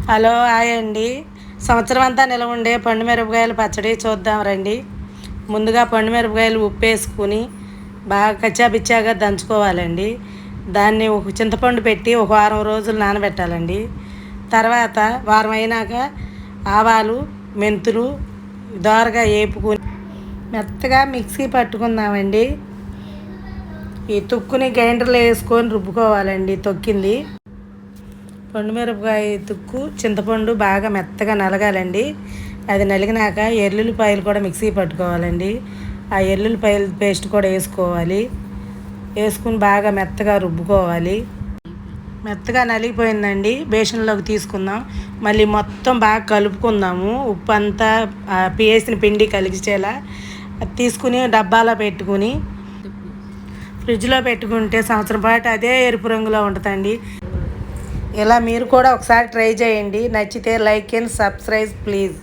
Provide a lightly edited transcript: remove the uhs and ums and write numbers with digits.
Hello hi అండి. సంవత్సరం అంతా నిలవ ఉండే పండు మిరపకాయల పచ్చడి చూద్దాం రండి. ముందుగా పండు మిరపకాయలు ఉప్పు వేసుకుని బాగా కచ్చాపిచ్చాగా దంచుకోవాలండి. దాన్ని ఒక చింతపండు పెట్టి ఒక వారం రోజులు నానబెట్టాలండి. తర్వాత వారం అయినాక ఆవాలు మెంతులు దోరగా వేపుకుని మెత్తగా మిక్సీ పట్టుకుందామండి. ఈ తుక్కుని గ్రైండర్లో వేసుకొని రుబ్బుకోవాలండి. తొక్కింది పండుమిరపకాయ తుక్కు చింతపండు బాగా మెత్తగా నలగాలండి. అది నలిగినాక ఎల్లుల్లిపాయలు కూడా మిక్సీ పట్టుకోవాలండి. ఆ ఎల్లుల్లిపాయల పేస్ట్ కూడా వేసుకోవాలి. వేసుకుని బాగా మెత్తగా రుబ్బుకోవాలి. మెత్తగా నలిగిపోయిందండి. బేషన్లోకి తీసుకుందాం. మళ్ళీ మొత్తం బాగా కలుపుకుందాము. ఉప్పు అంతా వేసిన పిండి కలిసేలా తీసుకుని డబ్బాలో పెట్టుకుని ఫ్రిడ్జ్లో పెట్టుకుంటే సంవత్సరం పాటు అదే ఎరుపు రంగులో ఉంటుందండి. ఇలా మీరు కూడా ఒకసారి ట్రై చేయండి. నచ్చితే లైక్ అండ్ సబ్స్క్రైబ్ ప్లీజ్.